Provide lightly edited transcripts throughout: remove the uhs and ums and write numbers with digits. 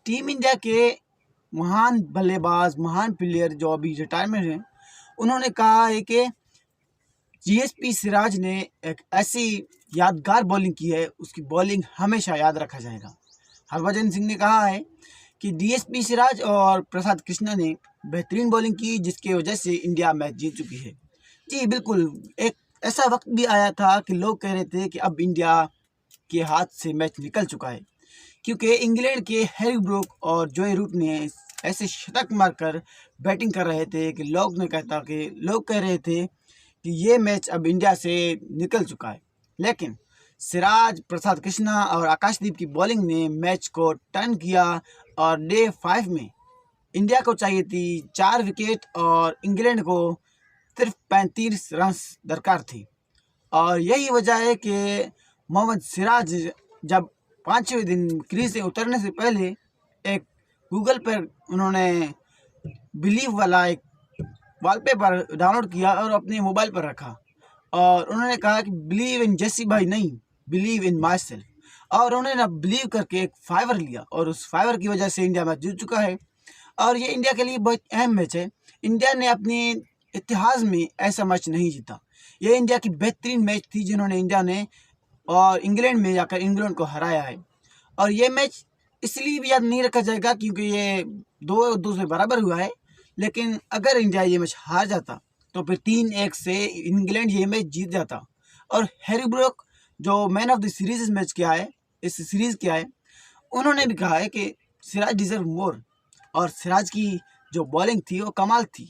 Team India के महान बल्लेबाज, महान प्लेयर जो अभी रिटायरमेंट हैं, उन्होंने कहा है कि जीएसपी सिराज ने एक ऐसी यादगार बॉलिंग की है, उसकी बॉलिंग हमेशा याद रखा जाएगा। हरभजन सिंह ने कहा है कि डीएसपी सिराज और प्रसाद कृष्णा ने बेहतरीन बॉलिंग की, जिसकी वजह से इंडिया मैच जीत चुकी है। जी बिल्कुल, एक ऐसा वक्त भी आया था कि लोग कह रहे थे कि अब इंडिया के हाथ से मैच निकल चुका है, क्योंकि इंग्लैंड के हैरी ब्रूक और जोए रूट ने ऐसे शतक मारकर बैटिंग कर रहे थे कि लोग कह रहे थे कि ये मैच अब इंडिया से निकल चुका है। लेकिन सिराज, प्रसाद कृष्णा और आकाशदीप की बॉलिंग ने मैच को टर्न किया और डे 5 में इंडिया को चाहिए थी 4 विकेट और इंग्लैंड को सिर्फ 35 रन दरकार थी। और यही वजह है कि मोहम्मद सिराज जब 5वें दिन क्रीज से उतरने से पहले एक गूगल पर उन्होंने बिलीव वाला एक वॉलपेपर डाउनलोड किया और अपने मोबाइल पर रखा, और उन्होंने कहा कि बिलीव इन जेसी भाई नहीं, बिलीव इन माई सेल्फ। और उन्होंने ना बिलीव करके एक फाइवर लिया और उस फाइवर की वजह से इंडिया मैच जीत चुका है। और ये इंडिया के लिए बहुत अहम मैच है। इंडिया ने अपने इतिहास में ऐसा मैच नहीं जीता। ये इंडिया की बेहतरीन मैच थी जिन्होंने इंडिया ने और इंग्लैंड में जाकर इंग्लैंड को हराया है। और ये मैच इसलिए भी याद नहीं रखा जाएगा क्योंकि ये 2-2 से बराबर हुआ है। लेकिन अगर इंडिया ये मैच हार जाता तो फिर 3-1 से इंग्लैंड ये मैच जीत जाता। और हैरी ब्रूक जो मैन ऑफ द सीरीज इस सीरीज़ के आए, उन्होंने भी कहा है कि सिराज डिजर्व मोर। और सिराज की जो बॉलिंग थी वो कमाल थी।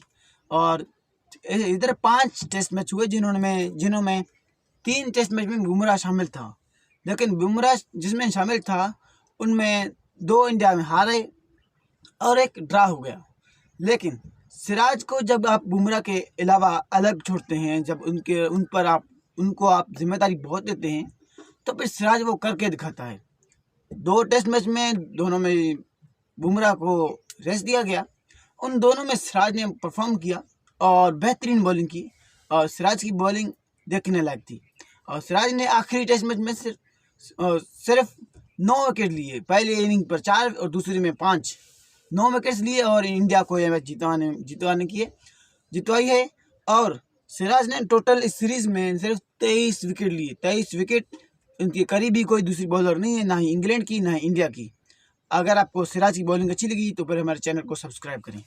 और इधर 5 टेस्ट मैच हुए जिनमें 3 टेस्ट मैच में बुमराह शामिल था। लेकिन बुमराह जिसमें शामिल था उनमें 2 इंडिया में हारे और 1 ड्रा हो गया। लेकिन सिराज को जब आप बुमराह के अलावा अलग छोड़ते हैं, जब उनको आप जिम्मेदारी बहुत देते हैं, तो फिर सिराज वो करके दिखाता है। 2 टेस्ट मैच में दोनों में बुमराह को रेस्ट दिया गया। उन दोनों में सिराज ने परफॉर्म किया और बेहतरीन बॉलिंग की, और सिराज की बॉलिंग देखने लायक थी। और सिराज ने आखिरी टेस्ट मैच में सिर्फ 9 विकेट लिए। पहले इनिंग पर 4 और दूसरी में 5, 9 विकेट्स लिए और इंडिया को यह मैच जितवाई है। और सिराज ने टोटल इस सीरीज़ में सिर्फ 23 विकेट लिए। 23 विकेट, इनके करीबी कोई दूसरी बॉलर नहीं है, ना ही इंग्लैंड की ना ही इंडिया की। अगर आपको सिराज की बॉलिंग अच्छी लगी तो फिर हमारे चैनल को सब्सक्राइब करें।